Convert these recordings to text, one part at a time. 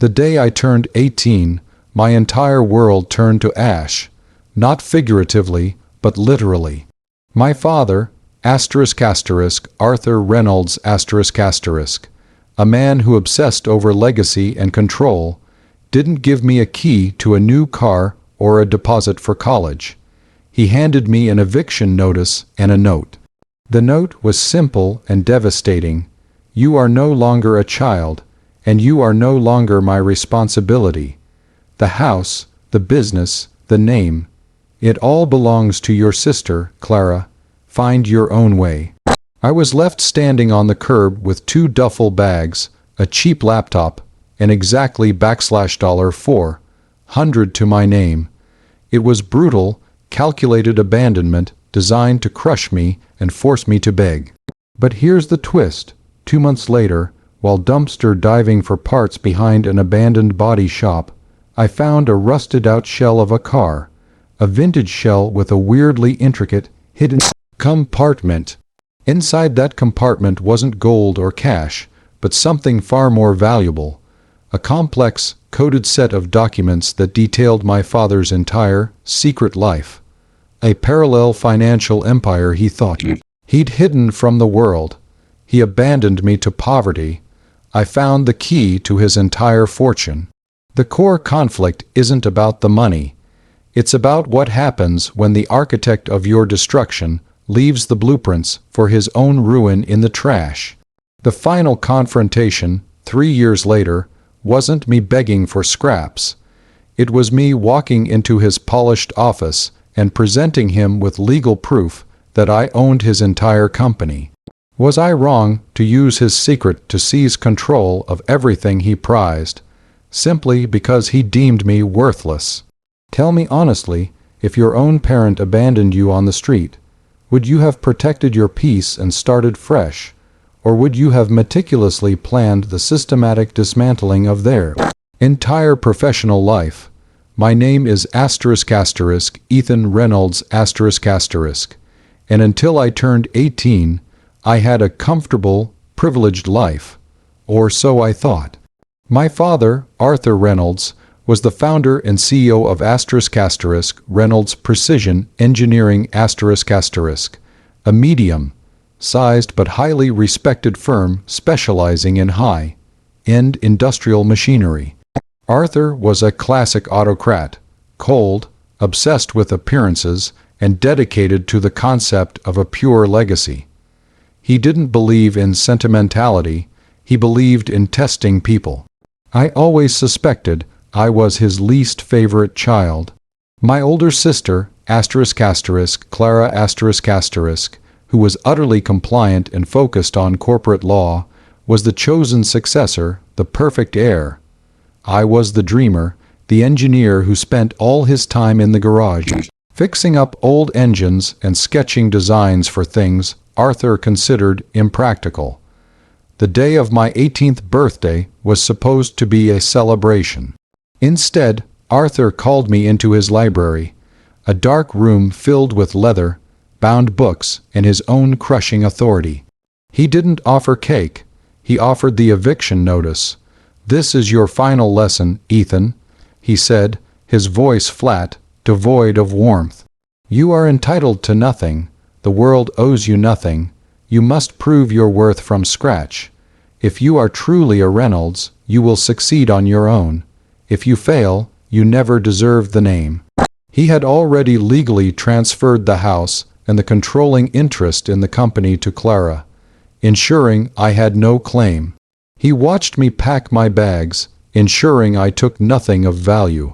The day I turned 18, my entire world turned to ash, not figuratively, but literally. My father, Arthur Reynolds, a man who obsessed over legacy and control, didn't give me a key to a new car or a deposit for college. He handed me an eviction notice and a note. The note was simple and devastating. You are no longer a child, and you are no longer my responsibility. The house, the business, the name, it all belongs to your sister, Clara. Find your own way. I was left standing on the curb with 2 duffel bags, a cheap laptop, and exactly $400 to my name. It was brutal, calculated abandonment designed to crush me and force me to beg. But here's the twist. 2 months later, while dumpster diving for parts behind an abandoned body shop, I found a rusted-out shell of a car, a vintage shell with a weirdly intricate, hidden compartment. Inside that compartment wasn't gold or cash, but something far more valuable, a complex, coded set of documents that detailed my father's entire, secret life. A parallel financial empire he thought he'd hidden from the world. He abandoned me to poverty. I found the key to his entire fortune. The core conflict isn't about the money. It's about what happens when the architect of your destruction leaves the blueprints for his own ruin in the trash. The final confrontation, 3 years later, wasn't me begging for scraps. It was me walking into his polished office and presenting him with legal proof that I owned his entire company. Was I wrong to use his secret to seize control of everything he prized, simply because he deemed me worthless? Tell me honestly, if your own parent abandoned you on the street, would you have protected your peace and started fresh, or would you have meticulously planned the systematic dismantling of their entire professional life? My name is Ethan Reynolds and until I turned 18, I had a comfortable, privileged life, or so I thought. My father, Arthur Reynolds, was the founder and CEO of Reynolds Precision Engineering a medium-sized but highly respected firm specializing in high-end industrial machinery. Arthur was a classic autocrat, cold, obsessed with appearances, and dedicated to the concept of a pure legacy. He didn't believe in sentimentality, he believed in testing people. I always suspected I was his least favorite child. My older sister, Clara who was utterly compliant and focused on corporate law, was the chosen successor, the perfect heir. I was the dreamer, the engineer who spent all his time in the garage, fixing up old engines and sketching designs for things Arthur considered impractical. The day of my 18th birthday was supposed to be a celebration. Instead, Arthur called me into his library, a dark room filled with leather-bound books and his own crushing authority. He didn't offer cake, he offered the eviction notice. "This is your final lesson, Ethan," he said, his voice flat, devoid of warmth. "You are entitled to nothing. The world owes you nothing. You must prove your worth from scratch. If you are truly a Reynolds, you will succeed on your own. If you fail, you never deserve the name." He had already legally transferred the house and the controlling interest in the company to Clara, ensuring I had no claim. He watched me pack my bags, ensuring I took nothing of value.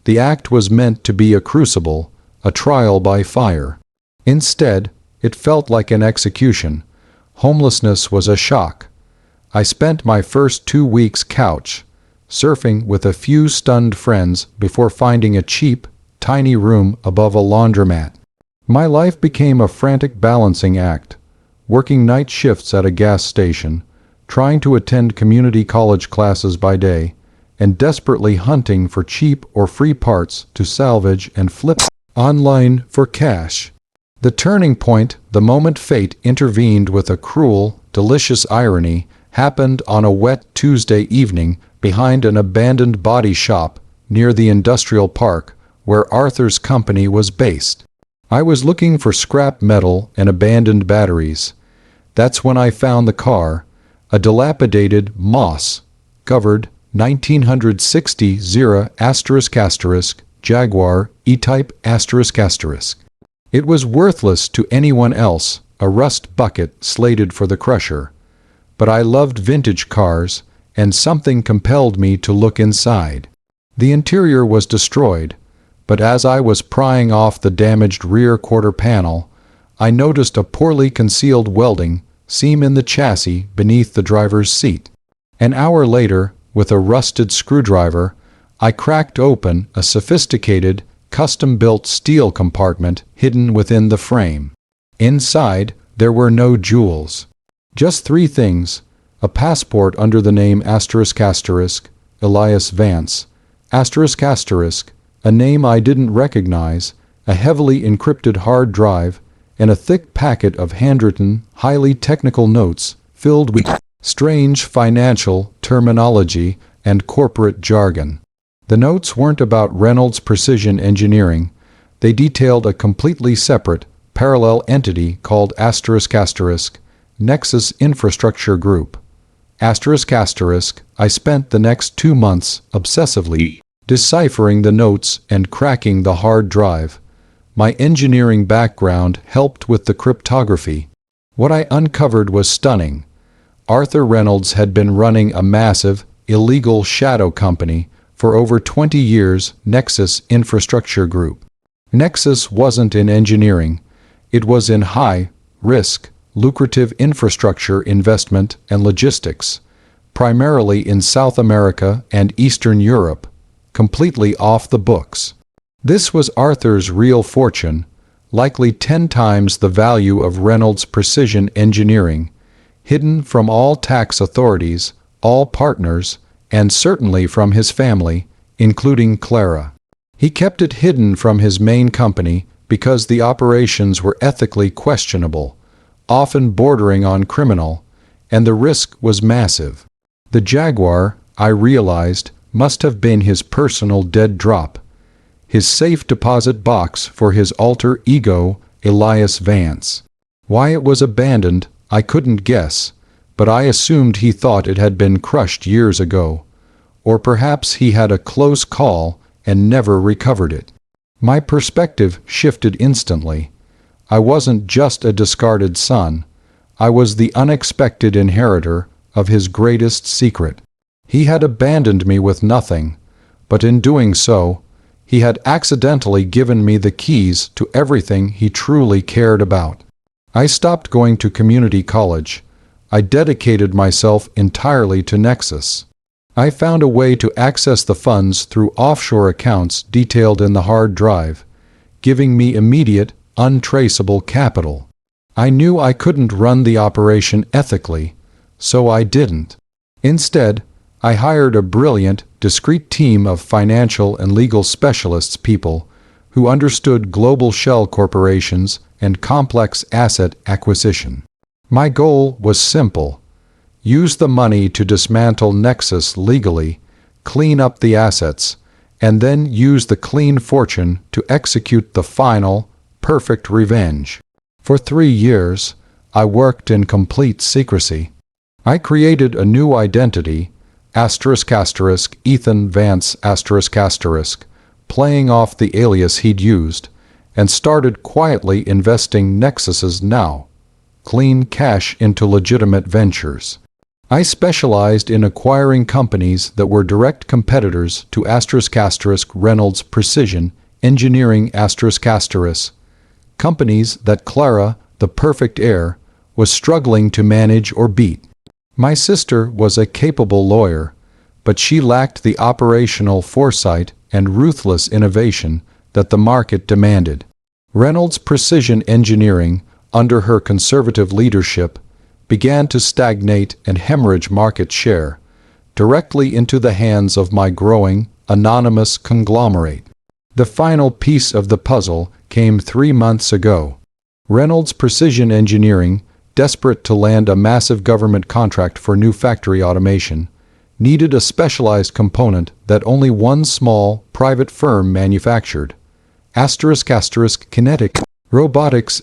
The act was meant to be a crucible, a trial by fire. Instead, it felt like an execution. Homelessness was a shock. I spent my first 2 weeks couch surfing with a few stunned friends before finding a cheap, tiny room above a laundromat. My life became a frantic balancing act, working night shifts at a gas station, trying to attend community college classes by day, and desperately hunting for cheap or free parts to salvage and flip online for cash. The turning point, the moment fate intervened with a cruel, delicious irony, happened on a wet Tuesday evening behind an abandoned body shop near the industrial park where Arthur's company was based. I was looking for scrap metal and abandoned batteries. That's when I found the car, a dilapidated, moss-covered 1960 Zera*** Jaguar E-Type***. It was worthless to anyone else, a rust bucket slated for the crusher. But I loved vintage cars, and something compelled me to look inside. The interior was destroyed, but as I was prying off the damaged rear quarter panel, I noticed a poorly concealed welding seam in the chassis beneath the driver's seat. An hour later, with a rusted screwdriver, I cracked open a sophisticated, custom-built steel compartment hidden within the frame. Inside, there were no jewels. Just three things: a passport under the name *** Elias Vance, ***, a name I didn't recognize, a heavily encrypted hard drive, and a thick packet of handwritten, highly technical notes filled with strange financial terminology and corporate jargon. The notes weren't about Reynolds Precision Engineering. They detailed a completely separate, parallel entity called *** Nexus Infrastructure Group. ***, I spent the next 2 months obsessively deciphering the notes and cracking the hard drive. My engineering background helped with the cryptography. What I uncovered was stunning. Arthur Reynolds had been running a massive, illegal shadow company for over 20 years, Nexus Infrastructure Group. Nexus wasn't in engineering. It was in high-risk, lucrative infrastructure investment and logistics, primarily in South America and Eastern Europe, completely off the books. This was Arthur's real fortune, likely 10 times the value of Reynolds Precision Engineering, hidden from all tax authorities, all partners, and certainly from his family, including Clara. He kept it hidden from his main company because the operations were ethically questionable, often bordering on criminal, and the risk was massive. The Jaguar, I realized, must have been his personal dead drop, his safe deposit box for his alter ego, Elias Vance. Why it was abandoned, I couldn't guess, but I assumed he thought it had been crushed years ago, or perhaps he had a close call and never recovered it. My perspective shifted instantly. I wasn't just a discarded son. I was the unexpected inheritor of his greatest secret. He had abandoned me with nothing, but in doing so, he had accidentally given me the keys to everything he truly cared about. I stopped going to community college. I dedicated myself entirely to Nexus. I found a way to access the funds through offshore accounts detailed in the hard drive, giving me immediate, untraceable capital. I knew I couldn't run the operation ethically, so I didn't. Instead, I hired a brilliant, discreet team of financial and legal specialists, people who understood global shell corporations and complex asset acquisition. My goal was simple: use the money to dismantle Nexus legally, clean up the assets, and then use the clean fortune to execute the final, perfect revenge. For 3 years, I worked in complete secrecy. I created a new identity, Ethan Vance ***, playing off the alias he'd used, and started quietly investing Nexus's now clean cash into legitimate ventures. I specialized in acquiring companies that were direct competitors to Reynolds Precision Engineering companies that Clara, the perfect heir, was struggling to manage or beat. My sister was a capable lawyer, but she lacked the operational foresight and ruthless innovation that the market demanded. Reynolds Precision Engineering, under her conservative leadership, began to stagnate and hemorrhage market share, directly into the hands of my growing, anonymous conglomerate. The final piece of the puzzle came 3 months ago. Reynolds Precision Engineering, desperate to land a massive government contract for new factory automation, needed a specialized component that only one small, private firm manufactured. Kinetic Robotics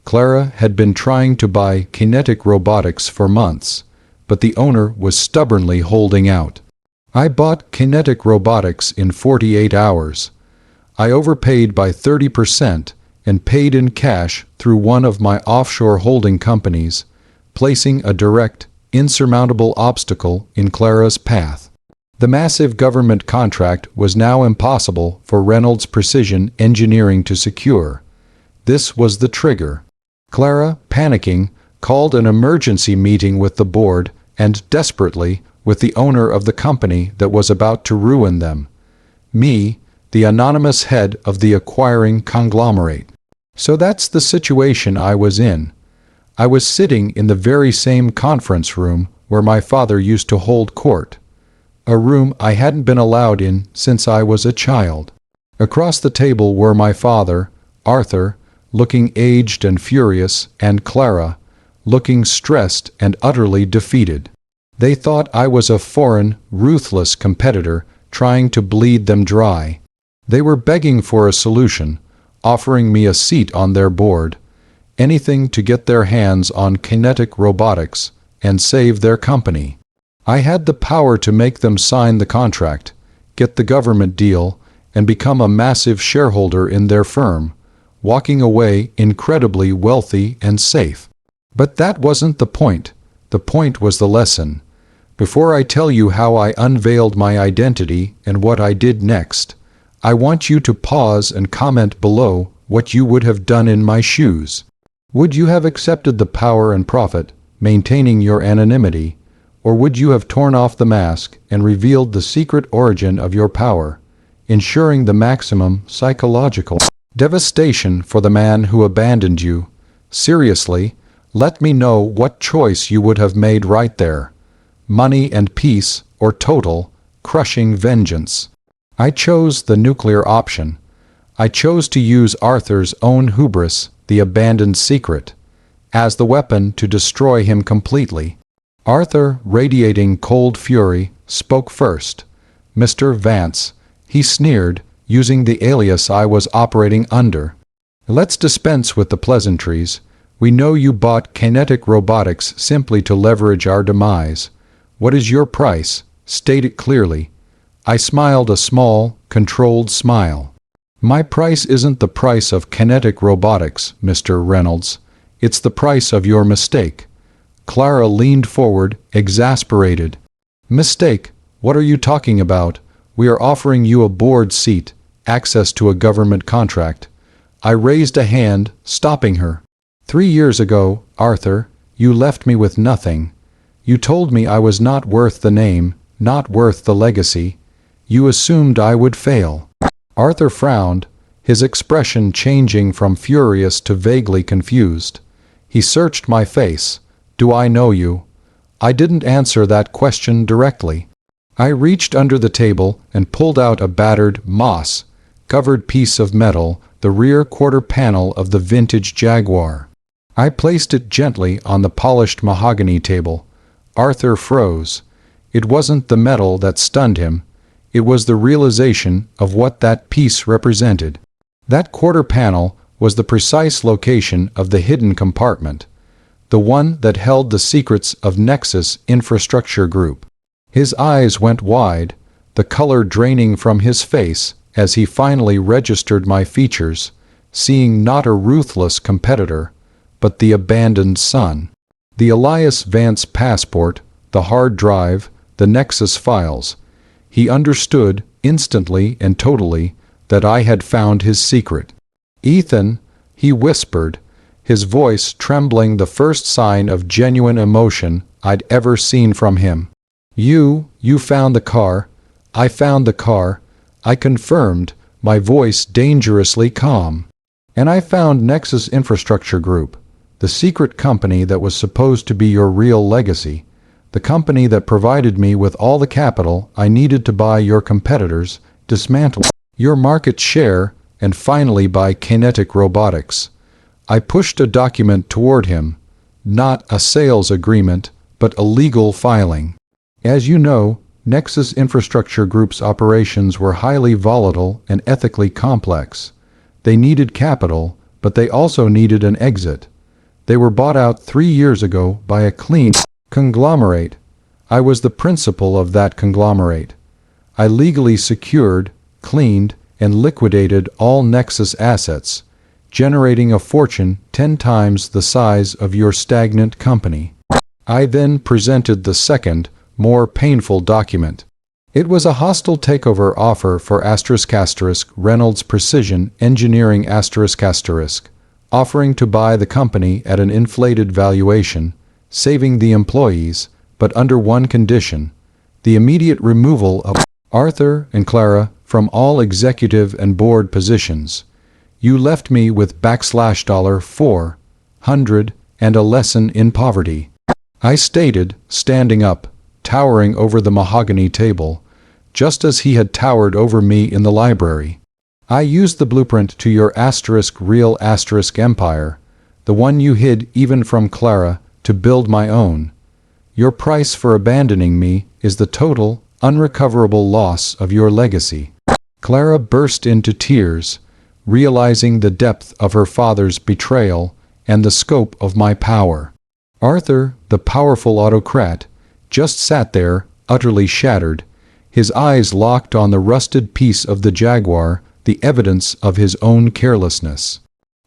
Clara had been trying to buy Kinetic Robotics for months, but the owner was stubbornly holding out. I bought Kinetic Robotics in 48 hours. I overpaid by 30% and paid in cash through one of my offshore holding companies, placing a direct, insurmountable obstacle in Clara's path. The massive government contract was now impossible for Reynolds Precision Engineering to secure. This was the trigger. Clara, panicking, called an emergency meeting with the board and, desperately, with the owner of the company that was about to ruin them. Me, the anonymous head of the acquiring conglomerate. So that's the situation I was in. I was sitting in the very same conference room where my father used to hold court. A room I hadn't been allowed in since I was a child. Across the table were my father, Arthur, looking aged and furious, and Clara, looking stressed and utterly defeated. They thought I was a foreign, ruthless competitor trying to bleed them dry. They were begging for a solution, offering me a seat on their board, anything to get their hands on Kinetic Robotics and save their company. I had the power to make them sign the contract, get the government deal, and become a massive shareholder in their firm, walking away incredibly wealthy and safe. But that wasn't the point. The point was the lesson. Before I tell you how I unveiled my identity and what I did next, I want you to pause and comment below what you would have done in my shoes. Would you have accepted the power and profit, maintaining your anonymity, or would you have torn off the mask and revealed the secret origin of your power, ensuring the maximum psychological devastation for the man who abandoned you? Seriously, let me know what choice you would have made right there. Money and peace, or total, crushing vengeance. I chose the nuclear option. I chose to use Arthur's own hubris, the abandoned secret, as the weapon to destroy him completely. Arthur, radiating cold fury, spoke first. "Mr. Vance," he sneered, using the alias I was operating under. "Let's dispense with the pleasantries. We know you bought Kinetic Robotics simply to leverage our demise. What is your price? State it clearly." I smiled a small, controlled smile. "My price isn't the price of Kinetic Robotics, Mr. Reynolds. It's the price of your mistake." Clara leaned forward, exasperated. "Mistake? What are you talking about? We are offering you a board seat, access to a government contract." I raised a hand, stopping her. 3 years ago, Arthur, you left me with nothing. You told me I was not worth the name, not worth the legacy. You assumed I would fail." Arthur frowned, his expression changing from furious to vaguely confused. He searched my face. "Do I know you?" I didn't answer that question directly. I reached under the table and pulled out a battered, moss-covered piece of metal, the rear quarter panel of the vintage Jaguar. I placed it gently on the polished mahogany table. Arthur froze. It wasn't the metal that stunned him. It was the realization of what that piece represented. That quarter panel was the precise location of the hidden compartment, the one that held the secrets of Nexus Infrastructure Group. His eyes went wide, the color draining from his face as he finally registered my features, seeing not a ruthless competitor, but the abandoned son. The Elias Vance passport, the hard drive, the Nexus files. He understood, instantly and totally, that I had found his secret. "Ethan," he whispered, his voice trembling, the first sign of genuine emotion I'd ever seen from him. You found the car." "I found the car," I confirmed, my voice dangerously calm. "And I found Nexus Infrastructure Group, the secret company that was supposed to be your real legacy, the company that provided me with all the capital I needed to buy your competitors, dismantle your market share, and finally buy Kinetic Robotics." I pushed a document toward him, not a sales agreement, but a legal filing. As you know, Nexus Infrastructure Group's operations were highly volatile and ethically complex. They needed capital, but they also needed an exit. They were bought out 3 years ago by a clean conglomerate. I was the principal of that conglomerate. I legally secured, cleaned, and liquidated all Nexus assets, generating a fortune 10 times the size of your stagnant company. I then presented the second, more painful document. It was a hostile takeover offer for Reynolds Precision Engineering offering to buy the company at an inflated valuation, saving the employees, but under one condition: the immediate removal of Arthur and Clara from all executive and board positions. You left me with $400 and a lesson in poverty. I stated, standing up, towering over the mahogany table, just as he had towered over me in the library. I used the blueprint to your real empire, the one you hid even from Clara, to build my own. Your price for abandoning me is the total, unrecoverable loss of your legacy. Clara burst into tears, realizing the depth of her father's betrayal and the scope of my power. Arthur, the powerful autocrat, just sat there, utterly shattered, his eyes locked on the rusted piece of the Jaguar, the evidence of his own carelessness.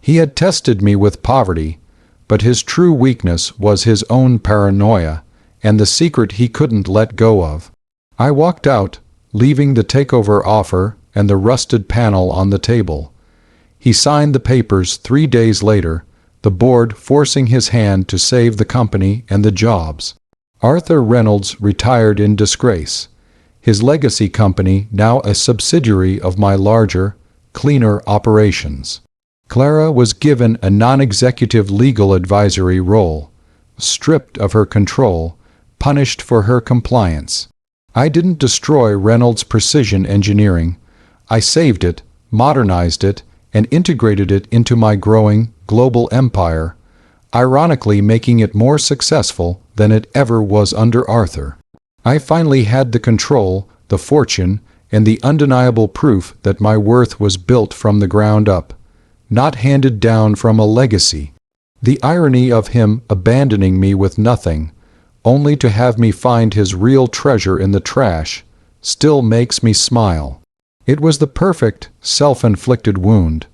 He had tested me with poverty, but his true weakness was his own paranoia, and the secret he couldn't let go of. I walked out, leaving the takeover offer and the rusted panel on the table. He signed the papers 3 days later, the board forcing his hand to save the company and the jobs. Arthur Reynolds retired in disgrace, his legacy company now a subsidiary of my larger, cleaner operations. Clara was given a non-executive legal advisory role, stripped of her control, punished for her compliance. I didn't destroy Reynolds Precision Engineering. I saved it, modernized it, and integrated it into my growing, global empire, ironically making it more successful than it ever was under Arthur. I finally had the control, the fortune, and the undeniable proof that my worth was built from the ground up, not handed down from a legacy. The irony of him abandoning me with nothing, only to have me find his real treasure in the trash, still makes me smile. It was the perfect, self-inflicted wound.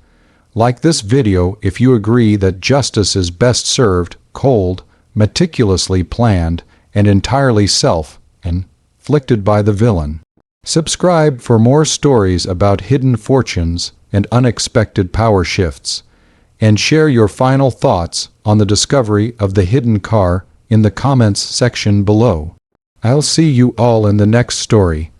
Like this video if you agree that justice is best served cold, meticulously planned, and entirely self-inflicted by the villain. Subscribe for more stories about hidden fortunes and unexpected power shifts, and share your final thoughts on the discovery of the hidden car in the comments section below. I'll see you all in the next story.